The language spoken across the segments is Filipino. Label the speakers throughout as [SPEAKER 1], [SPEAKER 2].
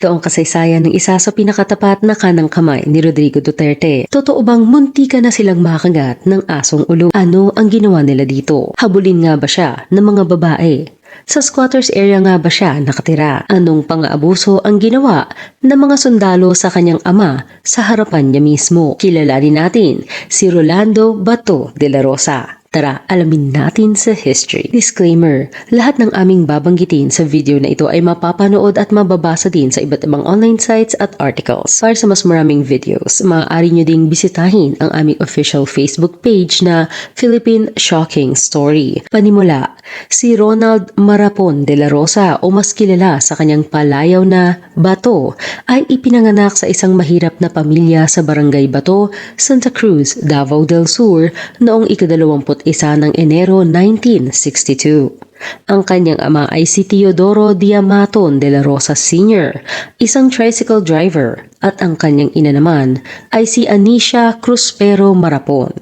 [SPEAKER 1] Ito ang kasaysayan ng isa sa pinakatapat na kanang kamay ni Rodrigo Duterte. Totoo bang muntika na silang makagat ng asong ulo? Ano ang ginawa nila dito? Habulin nga ba siya ng mga babae? Sa squatters area nga ba siya nakatira? Anong pang-aabuso ang ginawa ng mga sundalo sa kanyang ama sa harapan niya mismo? Kilalanin natin si Rolando Bato de la Rosa. Tara, alamin natin sa history. Disclaimer, lahat ng aming babanggitin sa video na ito ay mapapanood at mababasa din sa iba't ibang online sites at articles. Para sa mas maraming videos, maaari nyo ding bisitahin ang aming official Facebook page na Philippine Shocking Story. Panimula, si Ronald Marapon de la Rosa o mas kilala sa kanyang palayaw na Bato ay ipinanganak sa isang mahirap na pamilya sa Barangay Bato, Santa Cruz, Davao del Sur noong ika-21 ng Enero 1962. Ang kanyang ama ay si Teodoro Diamaton de la Rosa Sr., isang tricycle driver, at ang kanyang ina naman ay si Anisha Cruspero Marapon,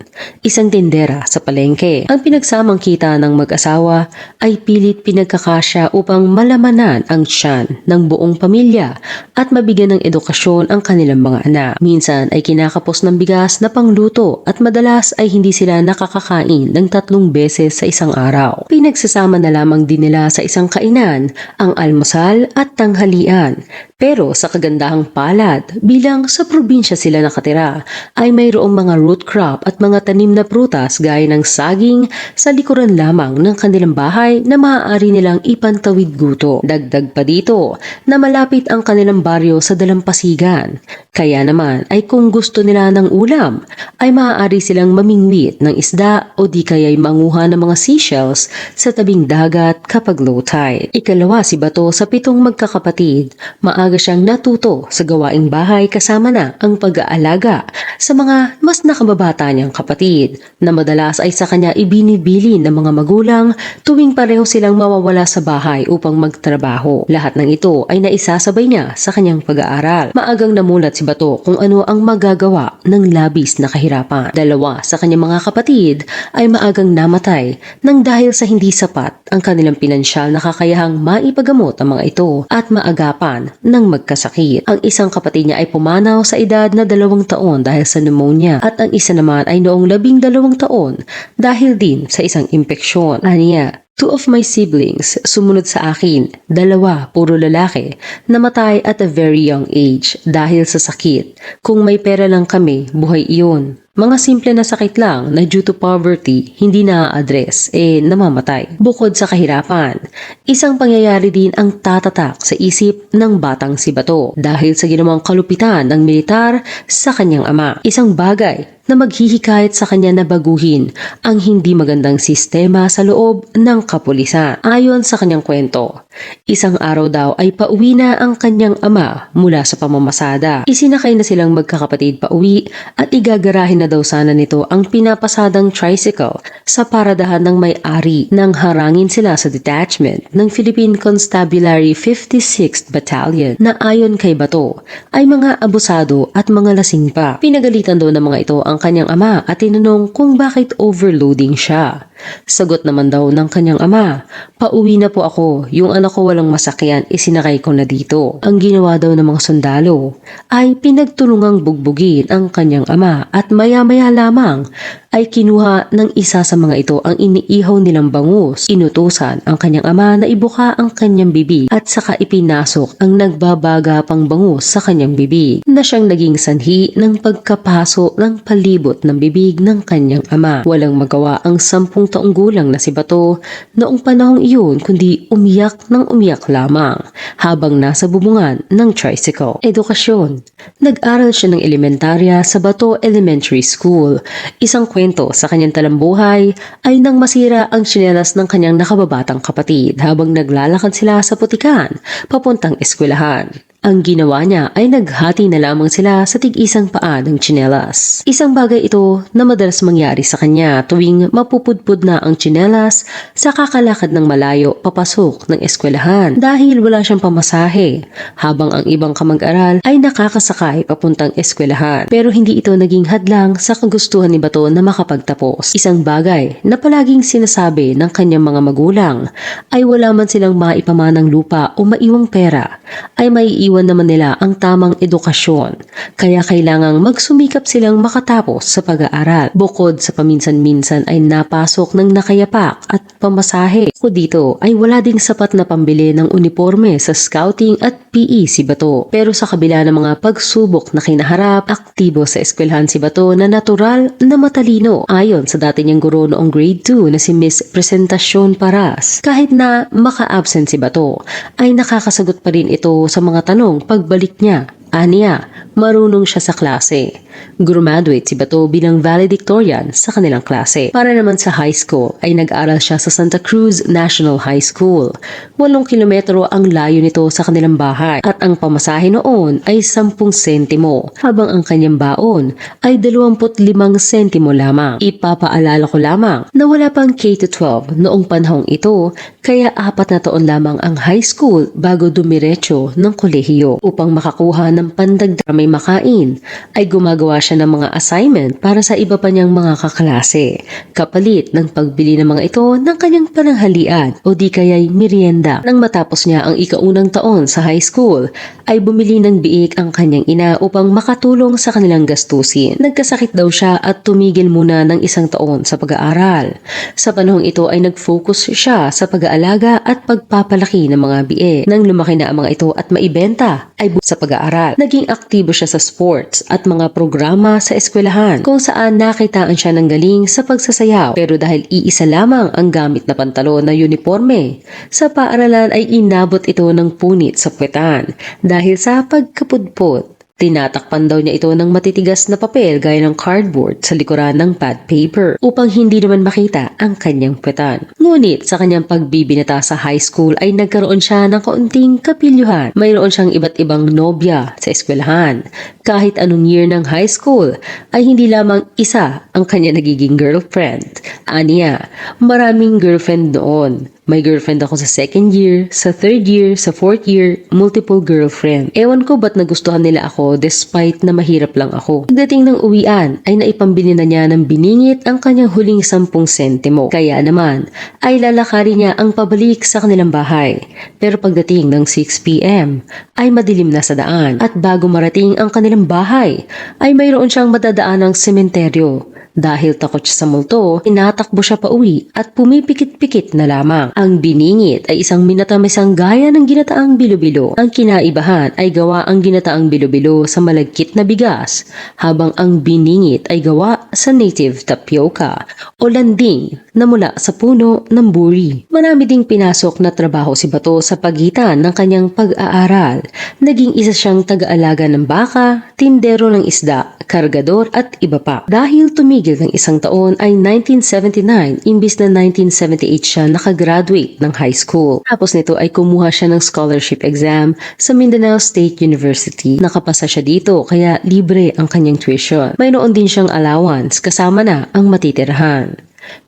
[SPEAKER 1] isang tindera sa palengke. Ang pinagsamang kita ng mag-asawa ay pilit pinagkakasya upang malamanan ang tiyan ng buong pamilya at mabigyan ng edukasyon ang kanilang mga anak. Minsan ay kinakapos ng bigas na pangluto at madalas ay hindi sila nakakakain ng 3 beses sa isang araw. Pinagsasama na lamang din nila sa isang kainan ang almusal at tanghalian. Pero sa kagandahang palad, bilang sa probinsya sila nakatira, ay mayroong mga root crop at mga tanim na prutas gaya ng saging sa likuran lamang ng kanilang bahay na maaari nilang ipantawid guto. Dagdag pa dito na malapit ang kanilang baryo sa dalampasigan. Kaya naman ay kung gusto nila ng ulam, ay maaari silang mamingwit ng isda o di kaya'y manguha ng mga seashells sa tabing dagat kapag low tide. Ikalawa si Bato sa 7 magkakapatid. Maaga siyang natuto sa gawaing bahay kasama na ang pag-aalaga sa mga mas nakababata niyang kapatid na madalas ay sa kanya ibinibili ng mga magulang tuwing pareho silang mawawala sa bahay upang magtrabaho. Lahat ng ito ay naisasabay niya sa kanyang pag-aaral. Maagang namulat si Bato kung ano ang magagawa ng labis na kahirapan. 2 sa kanyang mga kapatid ay maagang namatay nang dahil sa hindi sapat ang kanilang pinansyal na kakayahang maipagamot ang mga ito at maagapan ng magkasakit. Ang isang kapatid niya ay pumanaw sa edad na 2 taon dahil sa pneumonia at ang isa naman ay noong 12 taon dahil din sa isang impeksyon. Aniya, 2 of my siblings, sumunod sa akin, 2, puro lalaki, namatay at a very young age dahil sa sakit. Kung may pera lang kami, buhay iyon. Mga simple na sakit lang na due to poverty, hindi na-address, namamatay. Bukod sa kahirapan, isang pangyayari din ang tatatak sa isip ng batang si Bato dahil sa ginawang kalupitan ng militar sa kanyang ama. Isang bagay na maghihikayat sa kanya na baguhin ang hindi magandang sistema sa loob ng kapulisan. Ayon sa kanyang kwento, isang araw daw ay pauwi na ang kanyang ama mula sa pamamasada. Isinakay na silang magkakapatid pauwi at igagarahin na daw sana nito ang pinapasadang tricycle sa paradahan ng may-ari nang harangin sila sa detachment ng Philippine Constabulary 56th Battalion na ayon kay Bato ay mga abusado at mga lasing pa. Pinagalitan daw ng mga ito ang kanyang ama at tinanong kung bakit overloading siya. Sagot naman daw ng kanyang ama, pauwi na po ako, yung anak ko walang masakyan, isinakay ko na dito. Ang ginawa daw ng mga sundalo ay pinagtulungang bugbugin ang kanyang ama at maya-maya lamang ay kinuha ng isa sa mga ito ang iniihaw nilang bangus. Inutusan ang kanyang ama na ibuka ang kanyang bibig at saka ipinasok ang nagbabaga pang bangus sa kanyang bibig na siyang naging sanhi ng pagkapaso ng palibot ng bibig ng kanyang ama. Walang magawa ang 10 taong gulang na si Bato noong panahong iyon kundi umiyak ng umiyak lamang habang nasa bubungan ng tricycle. Edukasyon. Nag-aral siya ng elementarya sa Bato Elementary School. Isang kwento sa kanyang talambuhay ay nang masira ang tsinelas ng kanyang nakababatang kapatid habang naglalakad sila sa putikan papuntang eskwelahan. Ang ginawa niya ay naghati na lamang sila sa tig-isang paa ng tsinelas. Isang bagay ito na madalas mangyari sa kanya tuwing mapupudpud na ang tsinelas sa kakalakad ng malayo papasok ng eskwelahan dahil wala siyang pamasahe, habang ang ibang kamag-aral ay nakakasakay papuntang eskwelahan. Pero hindi ito naging hadlang sa kagustuhan ni Bato na makapagtapos. Isang bagay na palaging sinasabi ng kanyang mga magulang ay wala man silang maipamanang lupa o maiwang pera ay maiiwan iniwan naman nila ang tamang edukasyon. Kaya kailangang magsumikap silang makatapos sa pag-aaral. Bukod sa paminsan-minsan ay napasok ng nakayapak at pamasahe. Kung dito ay wala ding sapat na pambili ng uniforme sa scouting at PE si Bato. Pero sa kabila ng mga pagsubok na kinaharap, aktibo sa eskwelahan si Bato na natural na matalino. Ayon sa dati niyang guro noong grade 2 na si Miss Presentacion Paras, kahit na maka-absent si Bato, ay nakakasagot pa rin ito sa mga tanong pagbalik niya. Aniya, marunong siya sa klase. Graduate si Bato bilang valedictorian sa kanilang klase. Para naman sa high school ay nag-aral siya sa Santa Cruz National High School. 8 kilometro ang layo nito sa kanilang bahay at ang pamasahe noon ay 10 sentimo habang ang kanyang baon ay 25 sentimo lamang. Ipapaalala ko lamang na wala pang K-12 noong panahong ito kaya 4 na taon lamang ang high school bago dumiretso ng kolehiyo. Upang makakuha ng pandagdag may makain ay gumagawa siya ng mga assignment para sa iba pa niyang mga kaklase, kapalit ng pagbili ng mga ito ng kanyang pananghalian o di kaya'y merienda. Nang matapos niya ang ika-unang taon sa high school, ay bumili ng biik ang kanyang ina upang makatulong sa kanilang gastusin. Nagkasakit daw siya at tumigil muna ng 1 taon sa pag-aaral. Sa panahong ito ay nag-focus siya sa pag-aalaga at pagpapalaki ng mga biik. Nang lumaki na ang mga ito at maibenta, ay sa pag-aaral. Naging aktibo siya sa sports at mga programa sa eskwelahan kung saan nakitaan siya ng galing sa pagsasayaw. Pero dahil iisa lamang ang gamit na pantalon na uniforme, sa paaralan ay inabot ito ng punit sa puwetan dahil sa pagkapudpod. Tinatakpan daw niya ito ng matitigas na papel gaya ng cardboard sa likuran ng pad paper upang hindi naman makita ang kanyang puwetan. Ngunit sa kanyang pagbibinata sa high school ay nagkaroon siya ng kaunting kapilyuhan. Mayroon siyang iba't ibang nobya sa eskwelahan. Kahit anong year ng high school ay hindi lamang isa ang kanya nagiging girlfriend. Aniya, maraming girlfriend noon. May girlfriend ako sa 2nd year, sa 3rd year, sa 4th year, multiple girlfriend. Ewan ko ba't nagustuhan nila ako despite na mahirap lang ako. Pagdating ng uwian ay naipambili na niya ng biningit ang kanyang huling 10 sentimo. Kaya naman ay lalakarin niya ang pabalik sa kanilang bahay. Pero pagdating ng 6 p.m. ay madilim na sa daan at bago marating ang kanilang bahay ay mayroon siyang madadaan ng sementeryo. Dahil takot siya sa multo, tinatakbo siya pa uwi at pumipikit-pikit na lamang. Ang biningit ay isang minatamisang gaya ng ginataang bilo-bilo. Ang kinaibahan ay gawa ang ginataang bilo-bilo sa malagkit na bigas, habang ang biningit ay gawa sa native tapioca o landing na mula sa puno ng buri. Marami ding pinasok na trabaho si Bato sa pagitan ng kanyang pag-aaral. Naging isa siyang taga-alaga ng baka, tindero ng isda, kargador at iba pa. Dahil tumigil ng 1 taon ay 1979 imbis na 1978 siya nakagraduate ng high school. Tapos nito ay kumuha siya ng scholarship exam sa Mindanao State University. Nakapasa siya dito kaya libre ang kanyang tuition. Mayroon din siyang allowance kasama na ang matitirahan.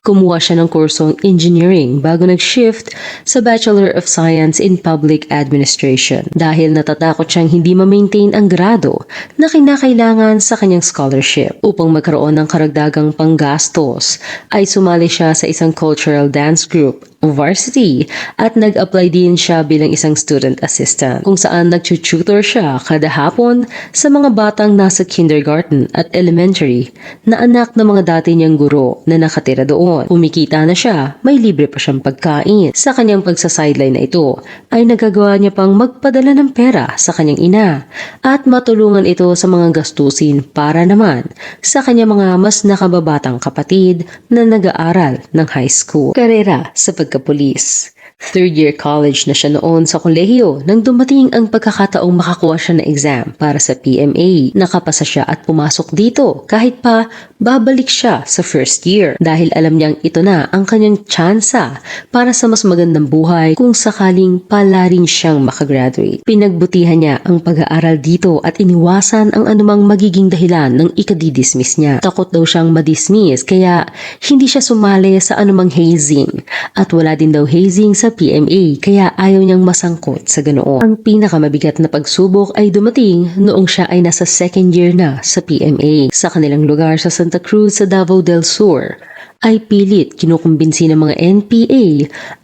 [SPEAKER 1] Kumuha siya ng kursong engineering bago nag-shift sa Bachelor of Science in Public Administration dahil natatakot siyang hindi ma-maintain ang grado na kinakailangan sa kanyang scholarship. Upang magkaroon ng karagdagang panggastos ay sumali siya sa isang cultural dance group varsity at nag-apply din siya bilang isang student assistant kung saan nag-tutor siya kada hapon sa mga batang nasa kindergarten at elementary na anak ng mga dati niyang guro na nakatira doon. Kumikita na siya, may libre pa siyang pagkain. Sa kanyang pagsa-sideline na ito ay nagagawa niya pang magpadala ng pera sa kanyang ina at matulungan ito sa mga gastusin para naman sa kanyang mga mas nakababatang kapatid na nag-aaral ng high school. Karera sa pagkapulis. 3rd year college na siya noon sa kolehiyo nang dumating ang pagkakataong makakuha siya ng exam para sa PMA. Nakapasa siya at pumasok dito kahit pa babalik siya sa 1st year dahil alam niyang ito na ang kanyang tsansa para sa mas magandang buhay kung sakaling pala rin siyang makagraduate. Pinagbutihan niya ang pag-aaral dito at iniwasan ang anumang magiging dahilan ng ikadidismiss niya. Takot daw siyang madismiss kaya hindi siya sumali sa anumang hazing at wala din daw hazing sa PMA kaya ayaw niyang masangkot sa ganoon. Ang pinakamabigat na pagsubok ay dumating noong siya ay nasa 2nd year na sa PMA sa kanilang lugar sa Santa Cruz sa Davao del Sur. ay pilit kinukumbinsi ng mga NPA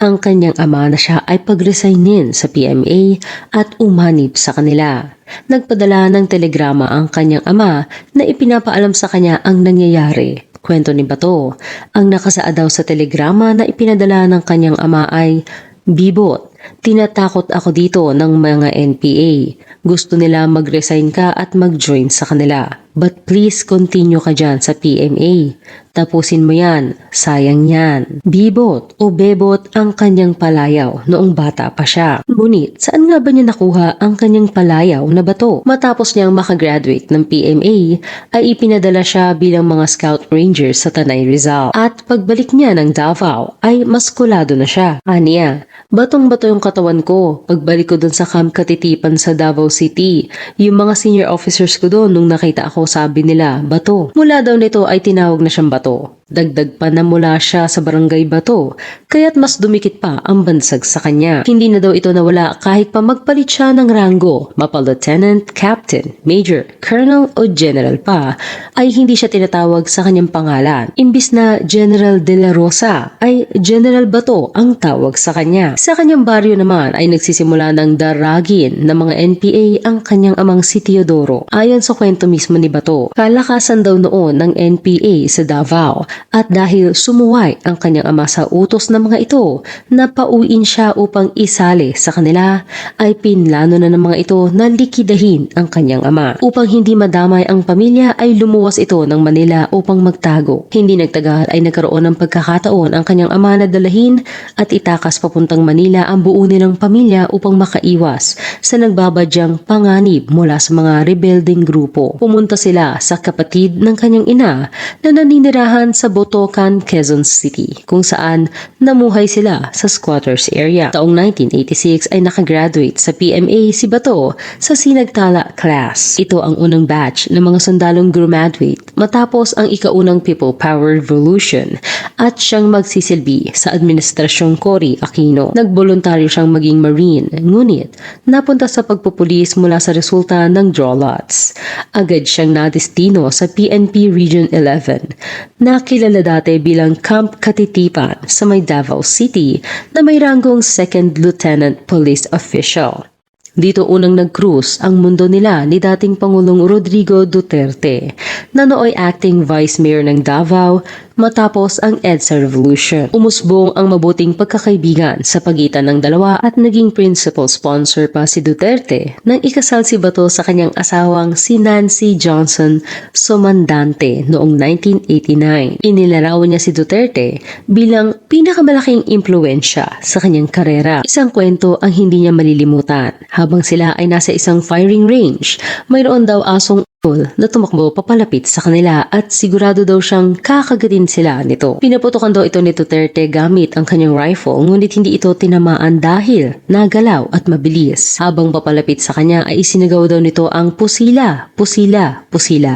[SPEAKER 1] ang kanyang ama na siya ay pagresignin sa PMA at umanib sa kanila. Nagpadala ng telegrama ang kanyang ama na ipinapaalam sa kanya ang nangyayari. Kwento ni Bato, ang nakasaad daw sa telegrama na ipinadala ng kanyang ama ay, "Bibot, tinatakot ako dito ng mga NPA. Gusto nila mag-resign ka at mag-join sa kanila. But please continue ka dyan sa PMA. Tapusin mo yan, sayang yan." Bibot o Bebot ang kanyang palayaw noong bata pa siya. Ngunit saan nga ba niya nakuha ang kanyang palayaw na bato? Matapos niyang makagraduate ng PMA ay ipinadala siya bilang mga Scout Rangers sa Tanay Rizal. At pagbalik niya ng Davao ay maskulado na siya. Aniya, batong-bato yung katawan ko. Pagbalik ko dun sa Camp Katitipan sa Davao City, yung mga senior officers ko doon nung nakita ako sabi nila, bato. Mula daw nito ay tinawag na siyang bato. Dagdag pa na mula siya sa barangay Bato, kaya't mas dumikit pa ang bansag sa kanya. Hindi na daw ito nawala kahit pa magpalit siya ng rango, mapa-lieutenant, captain, major, colonel o general pa, ay hindi siya tinatawag sa kanyang pangalan. Imbis na General De La Rosa, ay General Bato ang tawag sa kanya. Sa kanyang baryo naman ay nagsisimula ng daragin ng mga NPA ang kanyang amang si Teodoro. Ayon sa kwento mismo ni Bato, kalakasan daw noon ng NPA sa Davao. At dahil sumuway ang kanyang ama sa utos ng mga ito na pauwiin siya upang isali sa kanila, ay pinlano na ng mga ito na likidahin ang kanyang ama. Upang hindi madamay ang pamilya ay lumuwas ito ng Manila upang magtago. Hindi nagtagal ay nagkaroon ng pagkakataon ang kanyang ama na dalahin at itakas papuntang Manila ang buo nilang pamilya upang makaiwas sa nagbabadyang panganib mula sa mga rebelding grupo. Pumunta sila sa kapatid ng kanyang ina na naninirahan sa Botocan, Quezon City, kung saan namuhay sila sa squatters area. Taong 1986 ay nakagraduate sa PMA si Bato sa Sinagtala class. Ito ang unang batch ng mga sundalong graduate matapos ang ikaunang People Power Revolution at siyang magsisilbi sa Administrasyong Cory Aquino. Nagboluntaryo siyang maging Marine, ngunit napunta sa pagpupulis mula sa resulta ng draw lots. Agad siyang nadestino sa PNP Region 11 na kilala dati bilang Camp Katitipan sa may Davao City na may ranggong Second Lieutenant Police Official. Dito unang nag-cruise ang mundo nila ni dating Pangulong Rodrigo Duterte na nooy acting Vice Mayor ng Davao matapos ang EDSA Revolution. Umusbong ang mabuting pagkakaibigan sa pagitan ng dalawa at naging principal sponsor pa si Duterte nang ikasal si Bato sa kanyang asawang si Nancy Johnson Somandante noong 1989. Inilarawan niya si Duterte bilang pinakamalaking impluensya sa kanyang karera. Isang kwento ang hindi niya malilimutan. Habang sila ay nasa isang firing range, mayroon daw asong na tumakbo papalapit sa kanila at sigurado daw siyang kakagatin sila nito. Pinaputokan daw ito ni Duterte gamit ang kanyang rifle, ngunit hindi ito tinamaan dahil nagalaw at mabilis. Habang papalapit sa kanya ay isinagaw daw nito ang pusila, pusila, pusila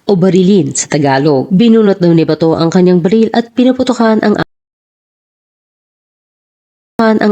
[SPEAKER 1] o barilin sa Tagalog. Binunot daw ni Bato ang kanyang baril at pinaputokan ang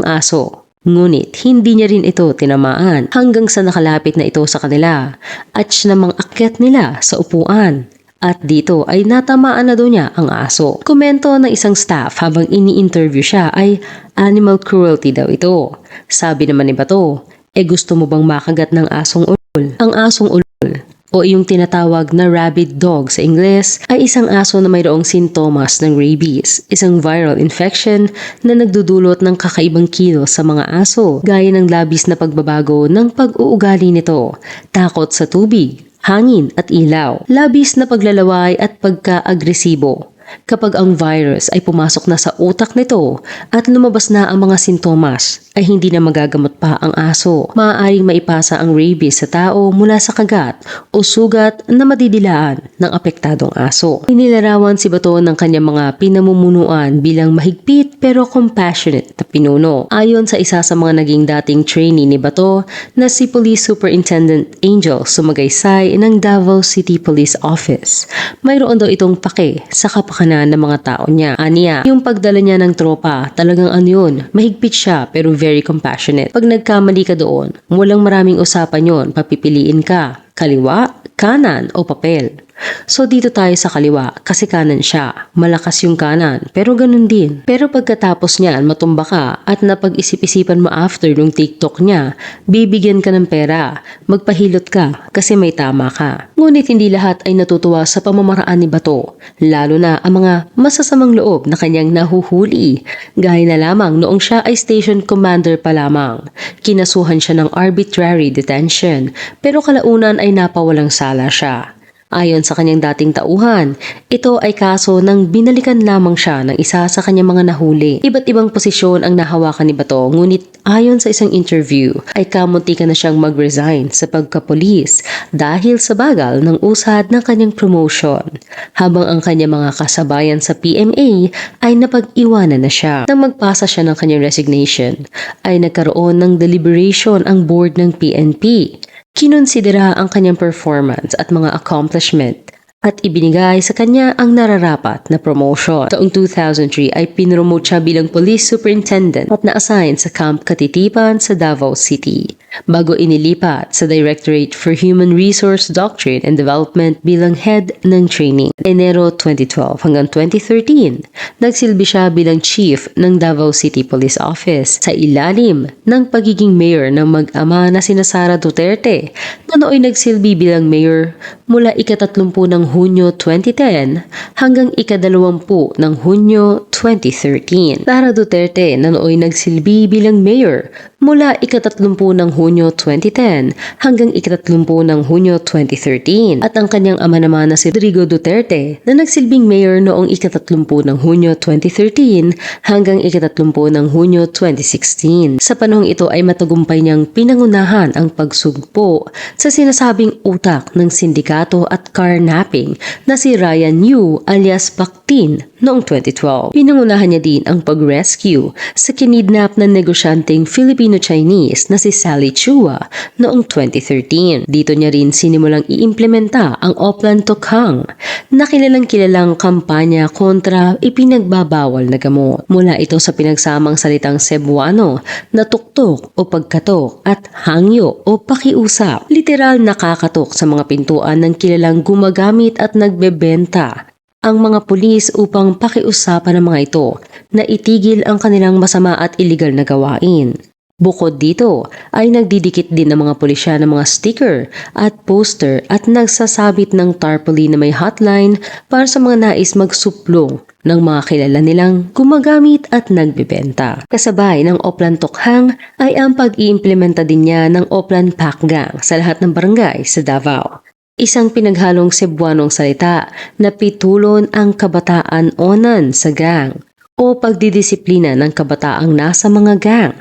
[SPEAKER 1] aso. Ngunit hindi niya rin ito tinamaan hanggang sa nakalapit na ito sa kanila at siya namang akyat nila sa upuan. At dito ay natamaan na daw niya ang aso. Komento ng isang staff habang ini-interview siya ay animal cruelty daw ito. Sabi naman ni Bato, gusto mo bang makagat ng asong ulol? Ang asong ulol o yung tinatawag na rabid dog sa Ingles ay isang aso na mayroong sintomas ng rabies, isang viral infection na nagdudulot ng kakaibang kilos sa mga aso gaya ng labis na pagbabago ng pag-uugali nito, takot sa tubig, hangin at ilaw, labis na paglalaway at pagka-agresibo. Kapag ang virus ay pumasok na sa utak nito at lumabas na ang mga sintomas, ay hindi na magagamot pa ang aso. Maaaring maipasa ang rabies sa tao mula sa kagat o sugat na madidilaan ng apektadong aso. Inilarawan si Bato ng kanyang mga pinamumunuan bilang mahigpit pero compassionate na pinuno. Ayon sa isa sa mga naging dating trainee ni Bato na si Police Superintendent Angel Sumagaysay ng Davao City Police Office, mayroon daw itong pake sa kapakanan ng mga tao niya. Aniya, yung pagdala niya ng tropa, talagang yun, mahigpit siya pero very compassionate. Pag nagkamali ka doon, walang maraming usapan yon, papipiliin ka, kaliwa, kanan o papel. So dito tayo sa kaliwa kasi kanan siya. Malakas yung kanan pero ganun din. Pero pagkatapos niyan matumba ka at napag-isip-isipan mo after nung TikTok niya, bibigyan ka ng pera. Magpahilot ka kasi may tama ka. Ngunit hindi lahat ay natutuwa sa pamamaraan ni Bato. Lalo na ang mga masasamang loob na kanyang nahuhuli. Gaya na lamang noong siya ay station commander pa lamang. Kinasuhan siya ng arbitrary detention pero kalaunan ay napawalang sala siya. Ayon sa kanyang dating tauhan, ito ay kaso nang binalikan lamang siya ng isa sa kanyang mga nahuli. Iba't ibang posisyon ang nahawakan ni Bato, ngunit ayon sa isang interview ay kamuntikan na siyang mag-resign sa pagkapulis dahil sa bagal ng usad ng kanyang promotion. Habang ang kanyang mga kasabayan sa PMA ay napag-iwanan na siya. Nang magpasa siya ng kanyang resignation, ay nagkaroon ng deliberation ang board ng PNP. Kinonsidera ang kanyang performance at mga accomplishment at ibinigay sa kanya ang nararapat na promotion. Taong 2003 ay pinromote siya bilang police superintendent at na-assign sa Camp Katitipan sa Davao City, bago inilipat sa Directorate for Human Resource Doctrine and Development bilang head ng training. Enero 2012 hanggang 2013, nagsilbi siya bilang chief ng Davao City Police Office sa ilalim ng pagiging mayor ng mag-ama na sina Sara Duterte na nooy nagsilbi bilang mayor mula ika-30 ng Hunyo 2010 hanggang ika-20 ng Hunyo 2013. Sara Duterte na nooy nagsilbi bilang mayor mula ika-30 ng Hunyo 2010 hanggang ika-30 ng Hunyo 2013 at ang kanyang ama naman na si Rodrigo Duterte na nagsilbing mayor noong ika-30 ng Hunyo 2013 hanggang ika-30 ng Hunyo 2016. Sa panahong ito ay matagumpay niyang pinangunahan ang pagsugpo sa sinasabing utak ng sindikato at carnapping na si Ryan Yu alias Pactin noong 2012. Pinangunahan niya din ang pag-rescue sa kinidnap na negosyanteng Filipino-Chinese na si Sally Chua noong 2013. Dito niya rin sinimulang iimplementa ang Oplan Tokhang na kilalang kampanya kontra ipinagbabawal na gamot. Mula ito sa pinagsamang salitang Cebuano na tuktok o pagkatok at hangyo o pakiusap. Literal nakakatok sa mga pintuan ng kilalang gumagamit at nagbebenta ang mga pulis upang pakiusapan ng mga ito na itigil ang kanilang masama at iligal na gawain. Bukod dito ay nagdidikit din ng mga pulisya ng mga sticker at poster at nagsasabit ng tarpaulin na may hotline para sa mga nais magsuplong ng mga kilala nilang gumagamit at nagbebenta. Kasabay ng Oplan Tokhang ay ang pag-iimplementa din niya ng Oplan Pack Gang sa lahat ng barangay sa Davao. Isang pinaghalong Cebuanong salita na pitulon ang kabataan onan sa gang o pagdidisiplina ng kabataang nasa mga gang.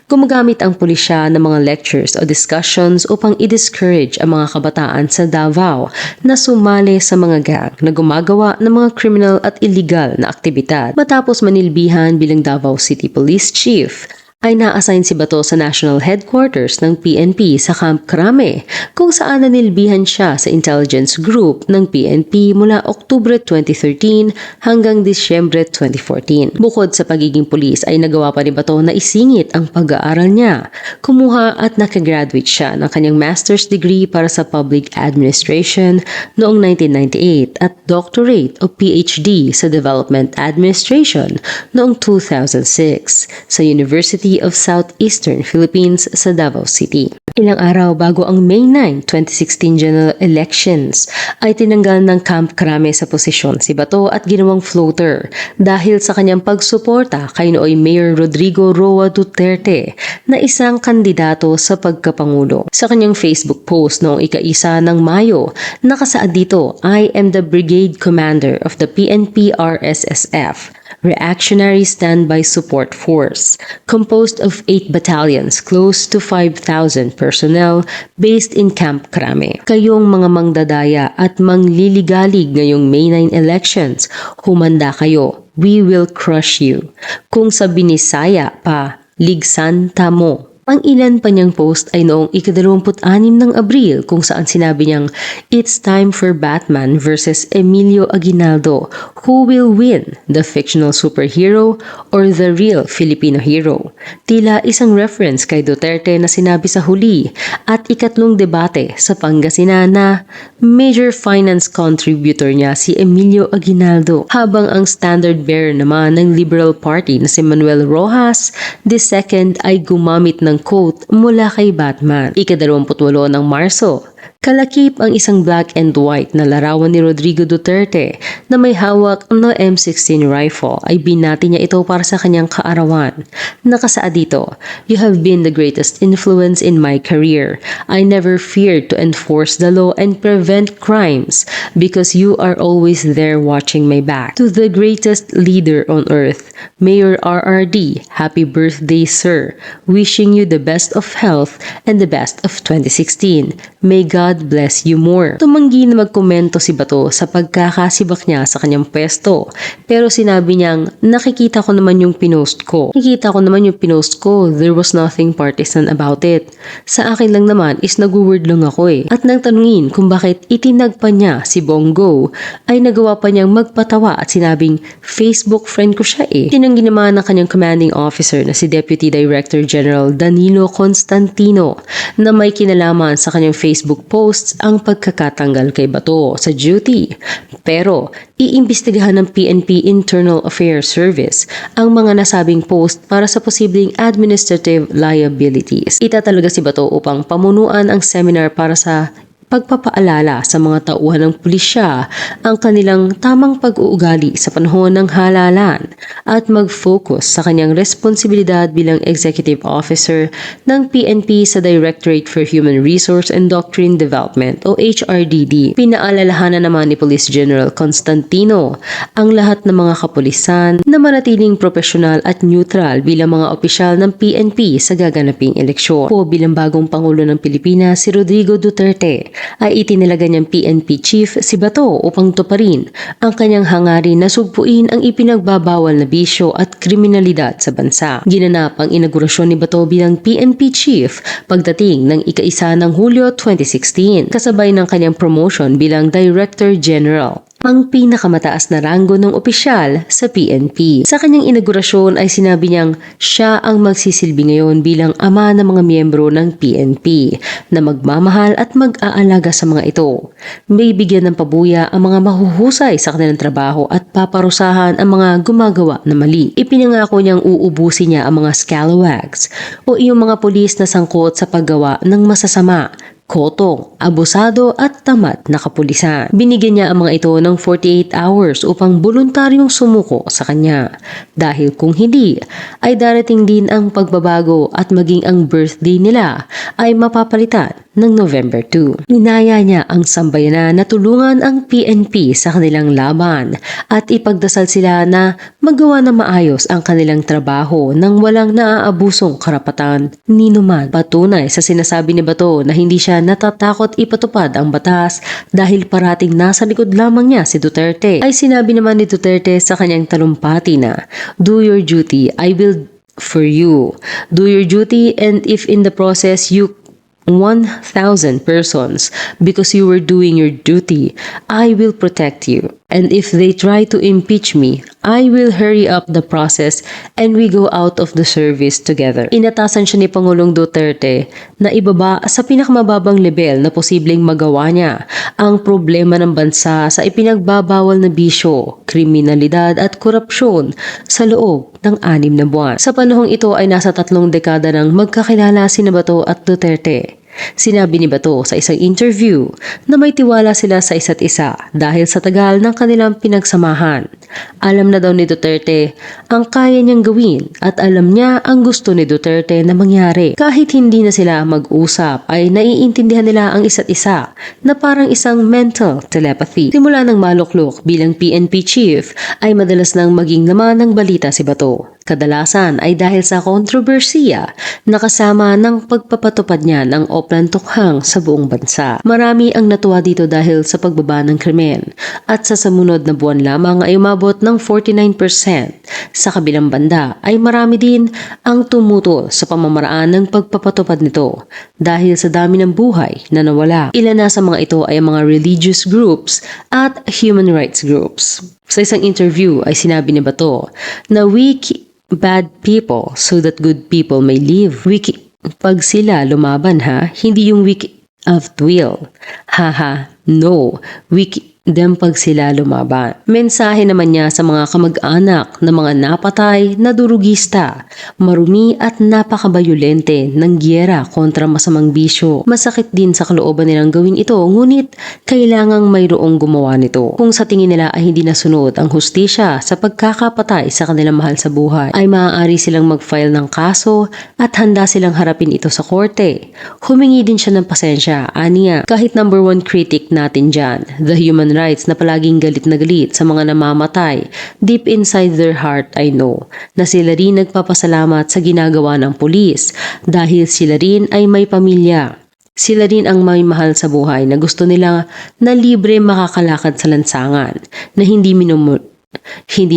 [SPEAKER 1] Gumagamit ang pulisya ng mga lectures o discussions upang i-discourage ang mga kabataan sa Davao na sumali sa mga gang na gumagawa ng mga criminal at illegal na aktibidad. Matapos manilbihan bilang Davao City Police Chief, ay na-assign si Bato sa National Headquarters ng PNP sa Camp Crame kung saan nanilbihan siya sa intelligence group ng PNP mula Oktubre 2013 hanggang Disyembre 2014. Bukod sa pagiging pulis ay nagawa pa ni Bato na isingit ang pag-aaral niya. Kumuha at nakagraduate siya ng kanyang master's degree para sa public administration noong 1998 at doctorate o PhD sa development administration noong 2006 sa University of Southeastern Philippines sa Davao City. Ilang araw bago ang May 9, 2016 general elections ay tinanggal ng Camp Crame sa posisyon si Bato at ginawang floater dahil sa kanyang pagsuporta kay nooy Mayor Rodrigo Roa Duterte na isang kandidato sa pagkapangulo. Sa kanyang Facebook post noong ika-1 ng Mayo, nakasaad dito, "I am the Brigade Commander of the PNP RSSF, Reactionary Standby Support Force, composed of 8 battalions close to 5,000 personnel based in Camp Crame. Kayong mga mangdadaya at mangliligalig ngayong May 9 elections, humanda kayo. We will crush you. Kung sa Binisaya pa, ligsan ta mo. Ang ilan pa niyang post ay noong ika-26 ng Abril kung saan sinabi niyang, "It's time for Batman versus Emilio Aguinaldo. Who will win? The fictional superhero or the real Filipino hero?" Tila isang reference kay Duterte na sinabi sa huli at ikatlong debate sa Pangasinan na major finance contributor niya si Emilio Aguinaldo, habang ang standard bearer naman ng Liberal Party na si Manuel Rojas II ay gumamit ng quote mula kay Batman. Ika-28 ng Marso, kalakip ang isang black and white na larawan ni Rodrigo Duterte na may hawak na M16 rifle ay binati niya ito para sa kanyang kaarawan. Nakasaad dito, "You have been the greatest influence in my career. I never feared to enforce the law and prevent crimes because you are always there watching my back. To the greatest leader on earth, Mayor RRD, happy birthday sir. Wishing you the best of health and the best of 2016. May God bless you more." Tumanggi na magkomento si Bato sa pagkakasibak niya sa kanyang pwesto. Pero sinabi niyang, "Nakikita ko naman yung pinost ko. There was nothing partisan about it. Sa akin lang naman is nag-word lang ako eh." At nang tanungin kung bakit itinag pa niya si Bongo, ay nagawa pa niyang magpatawa at sinabing, "Facebook friend ko siya eh." Tinanggi naman ng kanyang commanding officer na si Deputy Director General Danilo Constantino na may kinalaman sa kanyang Facebook posts ang pagkakatanggal kay Bato sa duty. Pero iimbestigahan ng PNP Internal Affairs Service ang mga nasabing post para sa posibleng administrative liabilities. Itatalaga si Bato upang pamunuan ang seminar para sa pagpapaalala sa mga tauhan ng pulisya ang kanilang tamang pag-uugali sa panahon ng halalan at mag-focus sa kanyang responsibilidad bilang Executive Officer ng PNP sa Directorate for Human Resource and Doctrine Development o HRDD. Pinaalalahanan naman ni Police General Constantino ang lahat ng mga kapulisan na manatiling profesional at neutral bilang mga opisyal ng PNP sa gaganaping eleksyon. Po bilang bagong Pangulo ng Pilipinas si Rodrigo Duterte ay itinalaga niyang PNP Chief si Bato upang tuparin ang kanyang hangarin na sugpuin ang ipinagbabawal na bisyo at kriminalidad sa bansa. Ginanap ang inaugurasyon ni Bato bilang PNP Chief pagdating ng ika-1 ng Hulyo 2016, kasabay ng kanyang promotion bilang Director General, ang pinakamataas na ranggo ng opisyal sa PNP. Sa kanyang inaugurasyon ay sinabi niyang siya ang magsisilbi ngayon bilang ama ng mga miyembro ng PNP na magmamahal at mag-aalaga sa mga ito. May bigyan ng pabuya ang mga mahuhusay sa kanilang trabaho at paparusahan ang mga gumagawa na mali. Ipinangako niyang uubusin niya ang mga scalawags o iyong mga pulis na sangkot sa paggawa ng masasama, kotong, abusado at tamad na kapulisan. Binigyan niya ang mga ito ng 48 hours upang voluntaryong sumuko sa kanya. Dahil kung hindi, ay darating din ang pagbabago at maging ang birthday nila ay mapapalitan ng November 2. Ninaya niya ang sambayanan na tulungan ang PNP sa kanilang laban at ipagdasal sila na magawa na maayos ang kanilang trabaho nang walang naaabusong karapatan ni numan. Patunay sa sinasabi ni Bato na hindi siya natatakot ipatupad ang batas dahil parating nasa likod lamang niya si Duterte, ay sinabi naman ni Duterte sa kanyang talumpati na, "Do your duty, I will for you. Do your duty, and if in the process you 1,000 persons because you were doing your duty, I will protect you. And if they try to impeach me, I will hurry up the process and we go out of the service together." Inatasan siya ni Pangulong Duterte na ibaba sa pinakamababang level na posibleng magawa niya ang problema ng bansa sa ipinagbabawal na bisyo, kriminalidad at korupsyon sa loob ng 6 na buwan. Sa panahong ito ay nasa 3 dekada nang magkakilala sina Bato at Duterte. Sinabi ni Bato sa isang interview na may tiwala sila sa isa't isa dahil sa tagal ng kanilang pinagsamahan. Alam na daw ni Duterte ang kaya niyang gawin at alam niya ang gusto ni Duterte na mangyari. Kahit hindi na sila mag-usap ay naiintindihan nila ang isa't isa na parang isang mental telepathy. Simula ng maluklok bilang PNP chief ay madalas nang maging laman ng balita si Bato. Kadalasan ay dahil sa kontrobersiya na kasama ng pagpapatupad niya ng Oplan Tukhang sa buong bansa. Marami ang natuwa dito dahil sa pagbaba ng krimen at sa sumunod na buwan lamang ay umabot ng 49%. Sa kabilang banda ay marami din ang tumutol sa pamamaraan ng pagpapatupad nito dahil sa dami ng buhay na nawala. Ilan na sa mga ito ay mga religious groups at human rights groups. Sa isang interview ay sinabi ni Bato na bad people so that good people may live. Pag sila lumaban ha, hindi yung weak of will. Haha, no. Them pag sila lumaban. Mensahe naman niya sa mga kamag-anak na mga napatay na durugista, marumi at napakabayolente ng giyera kontra masamang bisyo. Masakit din sa kalooban nilang gawin ito, ngunit kailangang mayroong gumawa nito. Kung sa tingin nila ay hindi nasunod ang hustisya sa pagkakapatay sa kanilang mahal sa buhay, ay maaari silang mag-file ng kaso at handa silang harapin ito sa korte. Humingi din siya ng pasensya, aniya. Kahit number 1 critic natin dyan, the human rights na palaging galit na galit sa mga namamatay, deep inside their heart I know na sila rin nagpapasalamat sa ginagawa ng pulis dahil sila rin ay may pamilya. Sila rin ang may mahal sa buhay na gusto nila na libre makakalakad sa lansangan, na hindi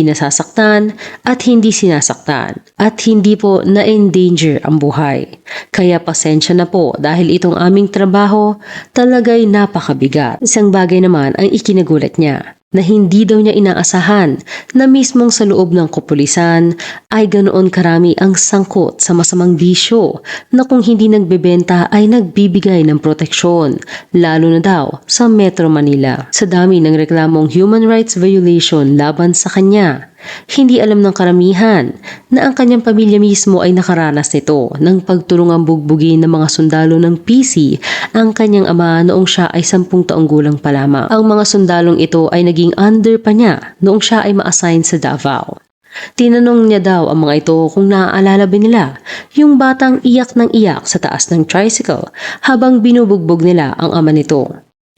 [SPEAKER 1] nasasaktan at hindi sinasaktan at hindi po na-endanger ang buhay. Kaya pasensya na po dahil itong aming trabaho talagay napakabigat. Isang bagay naman ang ikinagulat niya na hindi daw niya inaasahan na mismong sa loob ng kapulisan ay ganoon karami ang sangkot sa masamang bisyo na kung hindi nagbebenta ay nagbibigay ng proteksyon, lalo na daw sa Metro Manila. Sa dami ng reklamong human rights violation laban sa kanya, hindi alam ng karamihan na ang kanyang pamilya mismo ay nakaranas nito ng pagtulungang bugbugin ng mga sundalo ng PC ang kanyang ama noong siya ay 10 taong gulang pa lamang. Ang mga sundalong ito ay naging under pa niya noong siya ay ma-assign sa Davao. Tinanong niya daw ang mga ito kung naaalala ba nila yung batang iyak ng iyak sa taas ng tricycle habang binubugbog nila ang ama nito.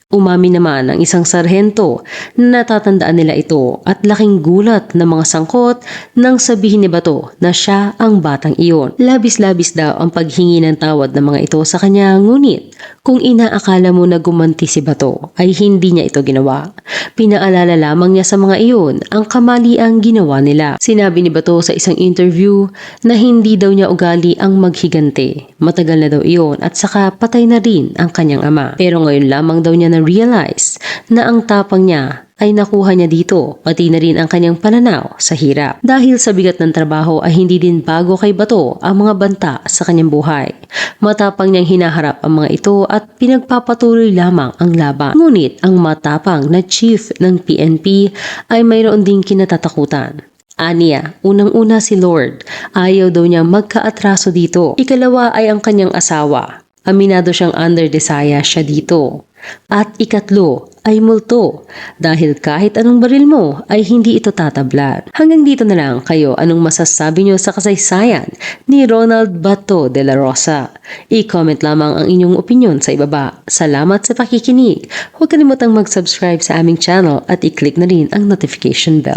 [SPEAKER 1] Umami naman ang isang sarhento na natatandaan nila ito at laking gulat ng mga sangkot nang sabihin ni Bato na siya ang batang iyon. Labis-labis daw ang paghingi ng tawad ng mga ito sa kanya, ngunit kung inaakala mo na gumanti si Bato ay hindi niya ito ginawa. Pinaalala lamang niya sa mga iyon ang kamaliang ginawa nila. Sinabi ni Bato sa isang interview na hindi daw niya ugali ang maghigante. Matagal na daw iyon at saka patay na rin ang kanyang ama. Pero ngayon lamang daw niya na-realize na ang tapang niya ay nakuha niya dito, pati na rin ang kanyang pananaw sa hirap. Dahil sa bigat ng trabaho ay hindi din bago kay Bato ang mga banta sa kanyang buhay. Matapang niyang hinaharap ang mga ito at pinagpapatuloy lamang ang laban. Ngunit ang matapang na chief ng PNP ay mayroon ding kinatatakutan. Aniya, unang-una si Lord. Ayaw daw niyang magkaatraso dito. Ikalawa ay ang kanyang asawa. Aminado siyang under desire siya dito. At ikatlo ay multo dahil kahit anong baril mo ay hindi ito tatablan. Hanggang dito na lang kayo, anong masasabi nyo sa kasaysayan ni Ronald Bato de la Rosa? I-comment lamang ang inyong opinion sa ibaba. Salamat sa pakikinig. Huwag kalimutang mag-subscribe sa aming channel at i-click na rin ang notification bell.